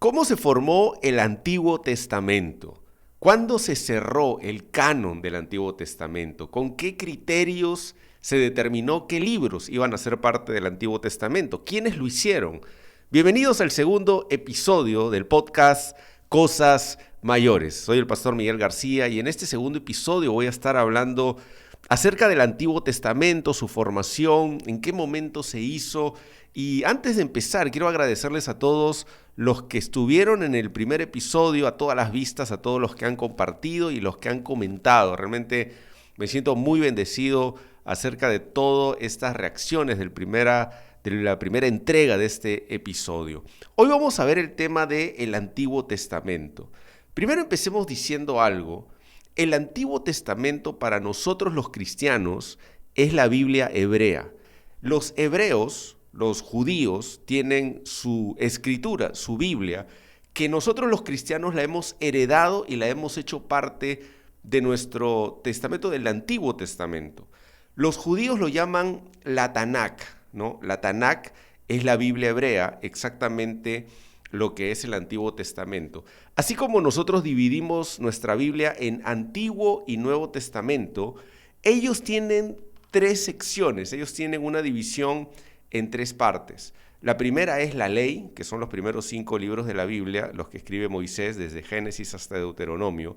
¿Cómo se formó el Antiguo Testamento? ¿Cuándo se cerró el canon del Antiguo Testamento? ¿Con qué criterios se determinó qué libros iban a ser parte del Antiguo Testamento? ¿Quiénes lo hicieron? Bienvenidos al segundo episodio del podcast Cosas Mayores. Soy el pastor Miguel García y en este segundo episodio voy a estar hablando acerca del Antiguo Testamento, su formación, en qué momento se hizo. Y antes de empezar, quiero agradecerles a todos los que estuvieron en el primer episodio, a todas las vistas, a todos los que han compartido y los que han comentado. Realmente me siento muy bendecido acerca de todas estas reacciones de la primera entrega de este episodio. Hoy vamos a ver el tema del Antiguo Testamento. Primero empecemos diciendo algo. El Antiguo Testamento para nosotros los cristianos es la Biblia hebrea. Los hebreos, los judíos, tienen su escritura, su Biblia, que nosotros los cristianos la hemos heredado y la hemos hecho parte de nuestro testamento, del Antiguo Testamento. Los judíos lo llaman la Tanakh, ¿no? La Tanakh es la Biblia hebrea, exactamente lo que es el Antiguo Testamento. Así como nosotros dividimos nuestra Biblia en Antiguo y Nuevo Testamento, ellos tienen tres secciones, ellos tienen una división en tres partes. La primera es la ley, que son los primeros 5 libros de la Biblia, los que escribe Moisés desde Génesis hasta Deuteronomio.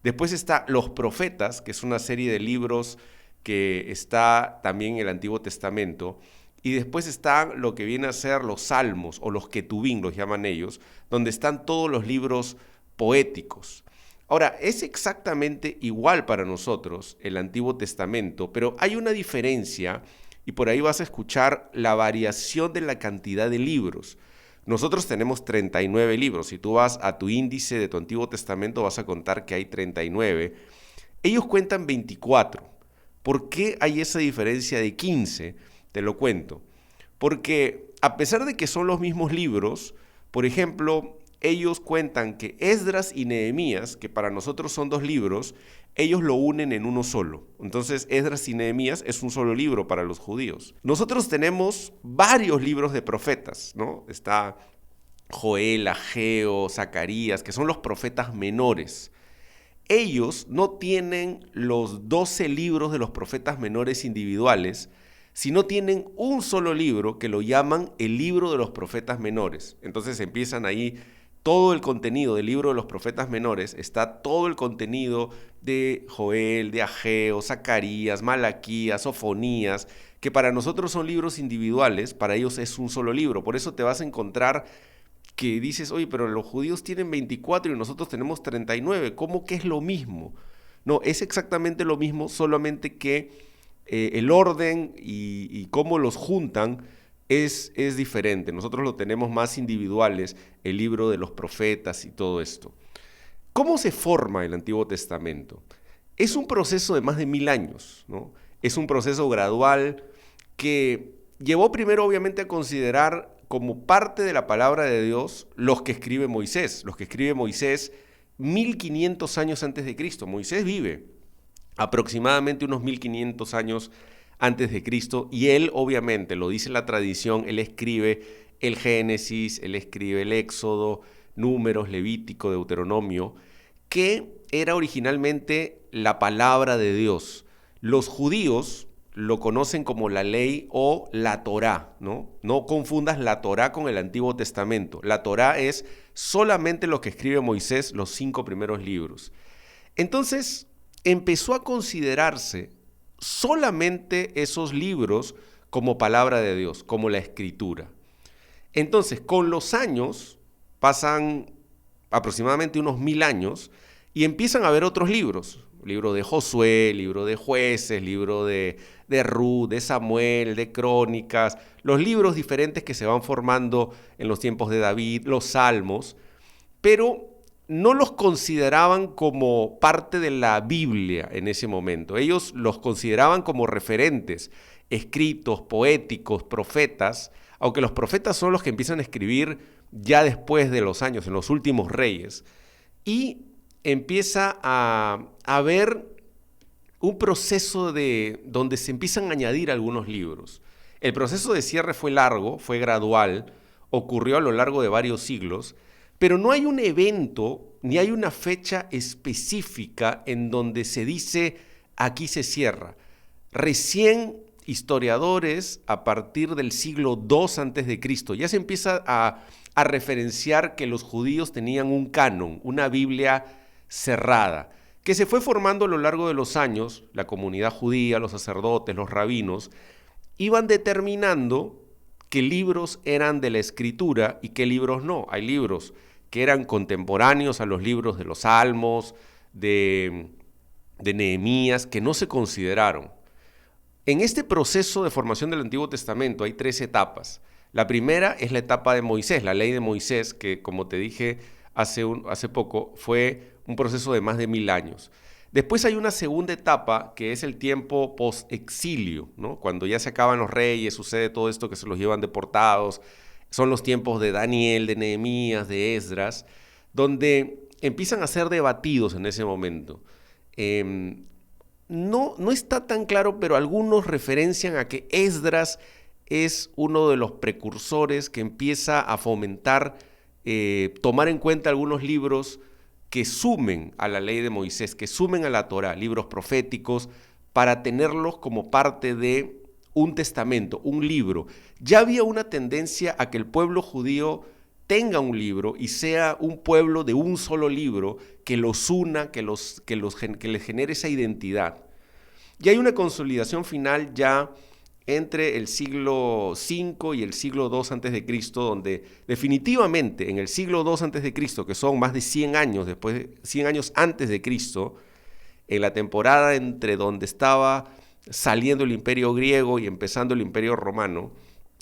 Después está los profetas, que es una serie de libros que está también en el Antiguo Testamento. Y después están lo que viene a ser los salmos o los ketubín, los llaman ellos, donde están todos los libros poéticos. Ahora, es exactamente igual para nosotros el Antiguo Testamento, pero hay una diferencia y por ahí vas a escuchar la variación de la cantidad de libros. Nosotros tenemos 39 libros. Si tú vas a tu índice de tu Antiguo Testamento vas a contar que hay 39. Ellos cuentan 24. ¿Por qué hay esa diferencia de 15? Te lo cuento. Porque a pesar de que son los mismos libros, por ejemplo, ellos cuentan que Esdras y Nehemías, que para nosotros son 2 libros, ellos lo unen en uno solo. Entonces, Esdras y Nehemías es un solo libro para los judíos. Nosotros tenemos varios libros de profetas, ¿no? Está Joel, Ageo, Zacarías, que son los profetas menores. Ellos no tienen los 12 libros de los profetas menores individuales, sino tienen un solo libro que lo llaman el libro de los profetas menores. Entonces empiezan ahí todo el contenido del libro de los profetas menores, está todo el contenido de Joel, de Ageo, Zacarías, Malaquías, Sofonías, que para nosotros son libros individuales, para ellos es un solo libro. Por eso te vas a encontrar que dices, oye, pero los judíos tienen 24 y nosotros tenemos 39, ¿cómo que es lo mismo? No, es exactamente lo mismo, solamente que el orden y cómo los juntan es diferente. Nosotros lo tenemos más individuales, el libro de los profetas y todo esto. ¿Cómo se forma el Antiguo Testamento? Es un proceso de más de 1000 años, ¿no? Es un proceso gradual que llevó primero obviamente a considerar como parte de la palabra de Dios los que escribe Moisés. Los que escribe Moisés 1500 años antes de Cristo. Moisés vive aproximadamente unos 1500 años antes de Cristo y él obviamente, lo dice la tradición, él escribe el Génesis, él escribe el Éxodo, Números, Levítico, Deuteronomio, que era originalmente la palabra de Dios. Los judíos lo conocen como la ley o la Torá, ¿no? No confundas la Torá con el Antiguo Testamento. La Torá es solamente lo que escribe Moisés, los 5 primeros libros. Entonces, empezó a considerarse solamente esos libros como palabra de Dios, como la Escritura. Entonces, con los años, pasan aproximadamente unos 1000 años, y empiezan a haber otros libros. Libro de Josué, libro de Jueces, libro de Ruth, de Samuel, de Crónicas, los libros diferentes que se van formando en los tiempos de David, los Salmos, pero no los consideraban como parte de la Biblia en ese momento. Ellos los consideraban como referentes, escritos, poéticos, profetas, aunque los profetas son los que empiezan a escribir ya después de los años, en los últimos reyes, y empieza a haber un proceso donde se empiezan a añadir algunos libros. El proceso de cierre fue largo, fue gradual, ocurrió a lo largo de varios siglos, Pero no hay un evento ni hay una fecha específica en donde se dice aquí se cierra. Recién historiadores a partir del siglo II antes de Cristo ya se empieza a referenciar que los judíos tenían un canon, una Biblia cerrada, que se fue formando a lo largo de los años. La comunidad judía, los sacerdotes, los rabinos, iban determinando qué libros eran de la escritura y qué libros no. Hay libros que eran contemporáneos a los libros de los Salmos, de Nehemías, que no se consideraron. En este proceso de formación del Antiguo Testamento hay 3 etapas. La primera es la etapa de Moisés, la ley de Moisés, que como te dije hace poco, fue un proceso de más de 1000 años. Después hay una segunda etapa que es el tiempo post-exilio, ¿no? Cuando ya se acaban los reyes, sucede todo esto que se los llevan deportados. Son los tiempos de Daniel, de Nehemías, de Esdras, donde empiezan a ser debatidos en ese momento. No está tan claro, pero algunos referencian a que Esdras es uno de los precursores que empieza a fomentar, tomar en cuenta algunos libros que sumen a la ley de Moisés, que sumen a la Torá, libros proféticos, para tenerlos como parte de un testamento, un libro. Ya había una tendencia a que el pueblo judío tenga un libro y sea un pueblo de un solo libro que los una, que les genere esa identidad. Y hay una consolidación final ya entre el siglo V y el siglo II antes de Cristo, donde definitivamente en el siglo II antes de Cristo, que son más de 100 años después, 100 años antes de Cristo, en la temporada entre donde estaba saliendo el Imperio griego y empezando el Imperio romano,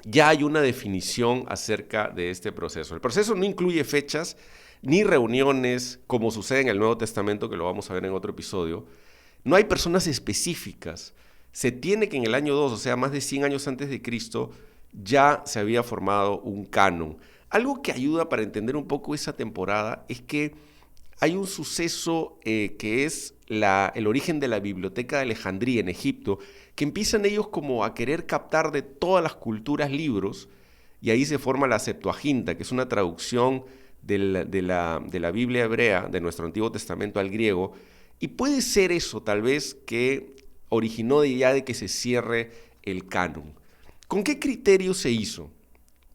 ya hay una definición acerca de este proceso. El proceso no incluye fechas ni reuniones, como sucede en el Nuevo Testamento, que lo vamos a ver en otro episodio. No hay personas específicas. Se tiene que en el año 2, o sea, más de 100 años antes de Cristo, ya se había formado un canon. Algo que ayuda para entender un poco esa temporada es que hay un suceso que es el origen de la Biblioteca de Alejandría en Egipto, que empiezan ellos como a querer captar de todas las culturas libros, y ahí se forma la Septuaginta, que es una traducción de la Biblia hebrea, de nuestro Antiguo Testamento al griego, y puede ser eso tal vez que originó ya de que se cierre el canon. ¿Con qué criterio se hizo?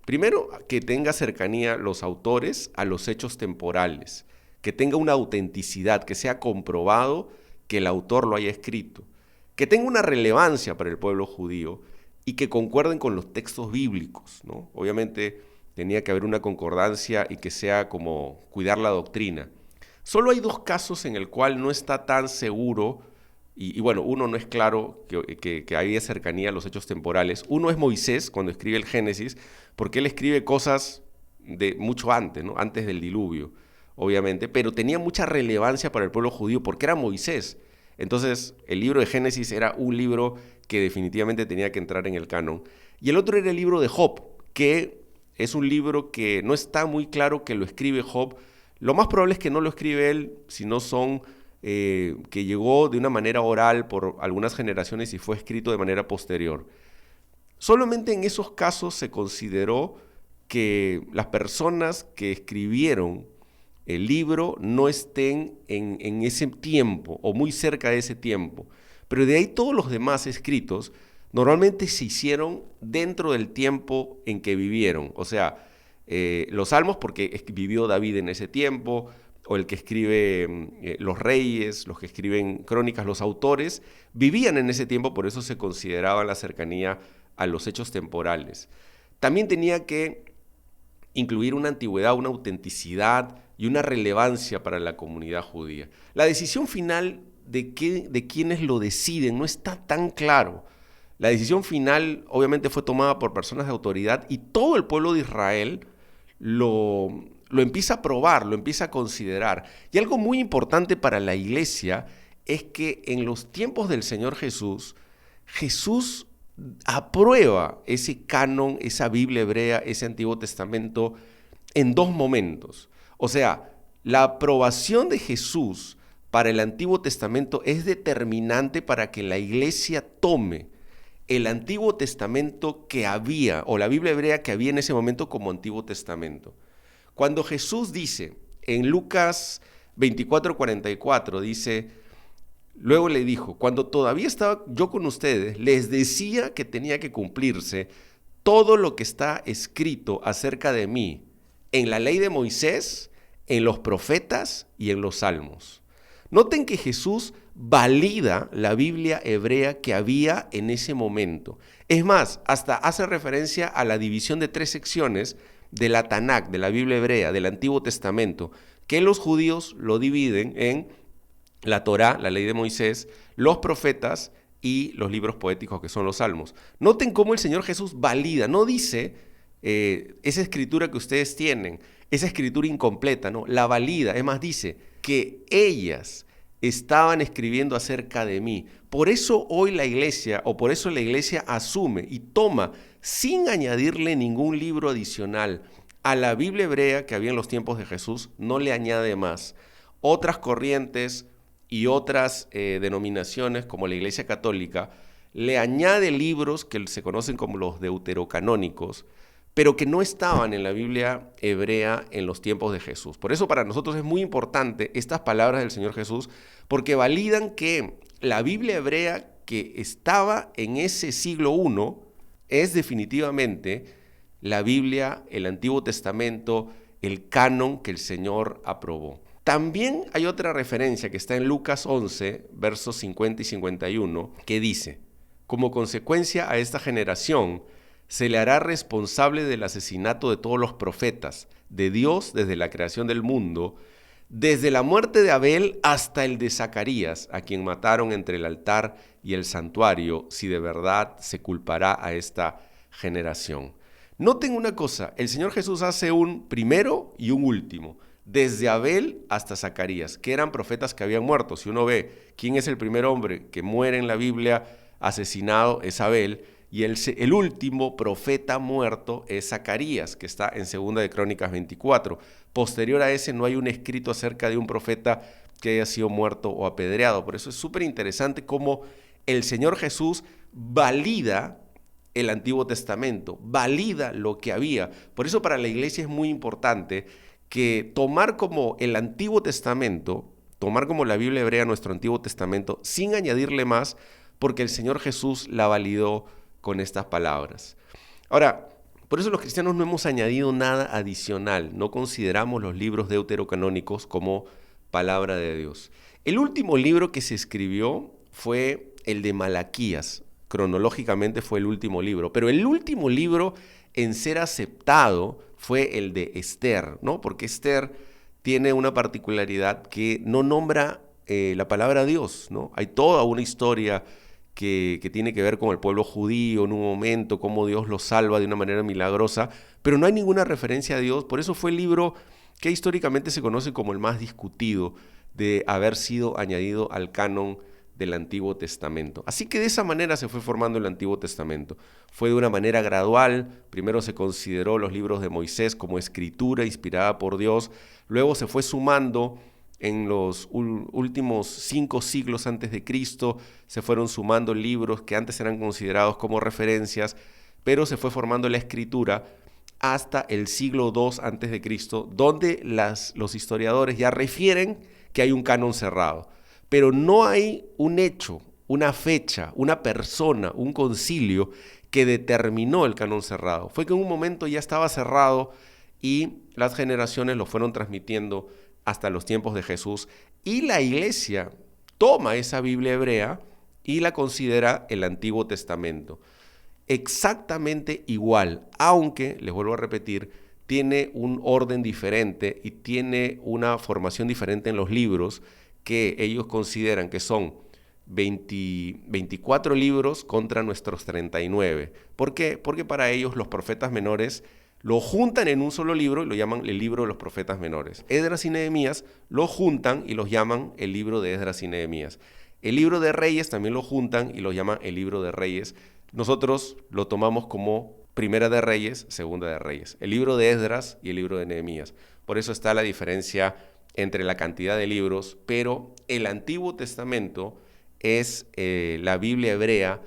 Primero, que tenga cercanía los autores a los hechos temporales, que tenga una autenticidad, que sea comprobado que el autor lo haya escrito, que tenga una relevancia para el pueblo judío y que concuerden con los textos bíblicos, ¿no? Obviamente tenía que haber una concordancia y que sea como cuidar la doctrina. Solo hay 2 casos en el cual no está tan seguro, y bueno, uno no es claro que había cercanía a los hechos temporales. Uno es Moisés, cuando escribe el Génesis, porque él escribe cosas de mucho antes, ¿no? Antes del diluvio, obviamente, pero tenía mucha relevancia para el pueblo judío porque era Moisés. Entonces, el libro de Génesis era un libro que definitivamente tenía que entrar en el canon. Y el otro era el libro de Job, que es un libro que no está muy claro que lo escribe Job. Lo más probable es que no lo escribe él, sino son que llegó de una manera oral por algunas generaciones y fue escrito de manera posterior. Solamente en esos casos se consideró que las personas que escribieron el libro no estén en ese tiempo o muy cerca de ese tiempo. Pero de ahí todos los demás escritos normalmente se hicieron dentro del tiempo en que vivieron. O sea, los salmos porque vivió David en ese tiempo, o el que escribe los reyes, los que escriben crónicas, los autores, vivían en ese tiempo, por eso se consideraba la cercanía a los hechos temporales. También tenía que incluir una antigüedad, una autenticidad y una relevancia para la comunidad judía. La decisión final de quiénes lo deciden no está tan claro. La decisión final obviamente fue tomada por personas de autoridad y todo el pueblo de Israel lo empieza a aprobar, lo empieza a considerar. Y algo muy importante para la iglesia es que en los tiempos del Señor Jesús, Jesús aprueba ese canon, esa Biblia hebrea, ese Antiguo Testamento en 2 momentos. O sea, la aprobación de Jesús para el Antiguo Testamento es determinante para que la iglesia tome el Antiguo Testamento que había, o la Biblia hebrea que había en ese momento como Antiguo Testamento. Cuando Jesús dice en Lucas 24:44, dice, luego le dijo, cuando todavía estaba yo con ustedes, les decía que tenía que cumplirse todo lo que está escrito acerca de mí en la ley de Moisés, en los profetas y en los salmos. Noten que Jesús valida la Biblia hebrea que había en ese momento. Es más, hasta hace referencia a la división de 3 secciones de la Tanakh, de la Biblia hebrea, del Antiguo Testamento, que los judíos lo dividen en la Torá, la ley de Moisés, los profetas y los libros poéticos que son los salmos. Noten cómo el Señor Jesús valida, no dice esa escritura que ustedes tienen, esa escritura incompleta, no, la valida, es más, dice que ellas estaban escribiendo acerca de mí. Por eso hoy la iglesia, o por eso la iglesia asume y toma, sin añadirle ningún libro adicional a la Biblia hebrea que había en los tiempos de Jesús, no le añade más. Otras corrientes y otras denominaciones, como la Iglesia Católica, le añade libros que se conocen como los deuterocanónicos, pero que no estaban en la Biblia hebrea en los tiempos de Jesús. Por eso para nosotros es muy importante estas palabras del Señor Jesús, porque validan que la Biblia hebrea que estaba en ese siglo I es definitivamente la Biblia, el Antiguo Testamento, el canon que el Señor aprobó. También hay otra referencia que está en Lucas 11, versos 50 y 51, que dice, como consecuencia a esta generación, se le hará responsable del asesinato de todos los profetas de Dios desde la creación del mundo, desde la muerte de Abel hasta el de Zacarías, a quien mataron entre el altar y el santuario, si de verdad se culpará a esta generación. Noten una cosa, el Señor Jesús hace un primero y un último, desde Abel hasta Zacarías, que eran profetas que habían muerto. Si uno ve quién es el primer hombre que muere en la Biblia asesinado, es Abel, y el último profeta muerto es Zacarías, que está en 2 de Crónicas 24. Posterior a ese no hay un escrito acerca de un profeta que haya sido muerto o apedreado. Por eso es súper interesante cómo el Señor Jesús valida el Antiguo Testamento, valida lo que había. Por eso para la iglesia es muy importante que tomar como el Antiguo Testamento, tomar como la Biblia hebrea nuestro Antiguo Testamento, sin añadirle más, porque el Señor Jesús la validó con estas palabras. Ahora, por eso los cristianos no hemos añadido nada adicional, no consideramos los libros deuterocanónicos como palabra de Dios. El último libro que se escribió fue el de Malaquías, cronológicamente fue el último libro, pero el último libro en ser aceptado fue el de Esther, ¿no? Porque Esther tiene una particularidad que no nombra la palabra Dios, ¿no? Hay toda una historia que tiene que ver con el pueblo judío en un momento, cómo Dios los salva de una manera milagrosa, pero no hay ninguna referencia a Dios. Por eso fue el libro que históricamente se conoce como el más discutido de haber sido añadido al canon del Antiguo Testamento. Así que de esa manera se fue formando el Antiguo Testamento. Fue de una manera gradual. Primero se consideró los libros de Moisés como escritura inspirada por Dios. Luego se fue sumando en los últimos 5 siglos antes de Cristo, se fueron sumando libros que antes eran considerados como referencias, pero se fue formando la escritura hasta el siglo II antes de Cristo, donde los historiadores ya refieren que hay un canon cerrado. Pero no hay un hecho, una fecha, una persona, un concilio que determinó el canon cerrado. Fue que en un momento ya estaba cerrado y las generaciones lo fueron transmitiendo hasta los tiempos de Jesús, y la iglesia toma esa Biblia hebrea y la considera el Antiguo Testamento. Exactamente igual, aunque, les vuelvo a repetir, tiene un orden diferente y tiene una formación diferente en los libros que ellos consideran que son 24 libros contra nuestros 39. ¿Por qué? Porque para ellos los profetas menores lo juntan en un solo libro y lo llaman el libro de los profetas menores. Esdras y Nehemías lo juntan y los llaman el libro de Esdras y Nehemías. El libro de Reyes también lo juntan y lo llaman el libro de Reyes. Nosotros lo tomamos como Primera de Reyes, Segunda de Reyes. El libro de Esdras y el libro de Nehemías. Por eso está la diferencia entre la cantidad de libros, pero el Antiguo Testamento es la Biblia hebrea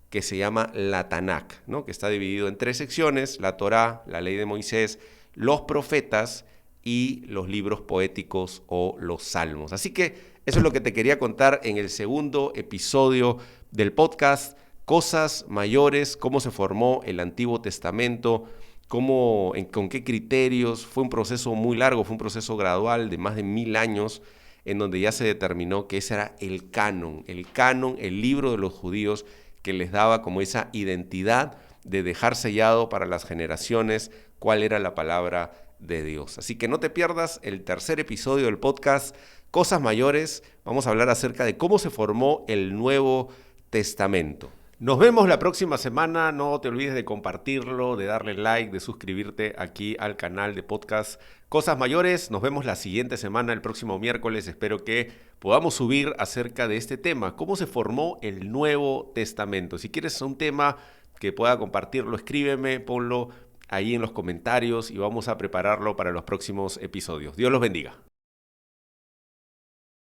que se llama la Tanakh, ¿no? Que está dividido en 3 secciones: la Torá, la ley de Moisés, los profetas y los libros poéticos o los salmos. Así que eso es lo que te quería contar en el segundo episodio del podcast, Cosas Mayores, cómo se formó el Antiguo Testamento, con qué criterios. Fue un proceso muy largo, fue un proceso gradual de más de 1000 años, en donde ya se determinó que ese era el canon, el libro de los judíos que les daba como esa identidad de dejar sellado para las generaciones cuál era la palabra de Dios. Así que no te pierdas el tercer episodio del podcast Cosas Mayores. Vamos a hablar acerca de cómo se formó el Nuevo Testamento. Nos vemos la próxima semana. No te olvides de compartirlo, de darle like, de suscribirte aquí al canal de podcast Cosas Mayores. Nos vemos la siguiente semana, el próximo miércoles. Espero que podamos subir acerca de este tema, cómo se formó el Nuevo Testamento. Si quieres un tema que pueda compartirlo, escríbeme, ponlo ahí en los comentarios y vamos a prepararlo para los próximos episodios. Dios los bendiga.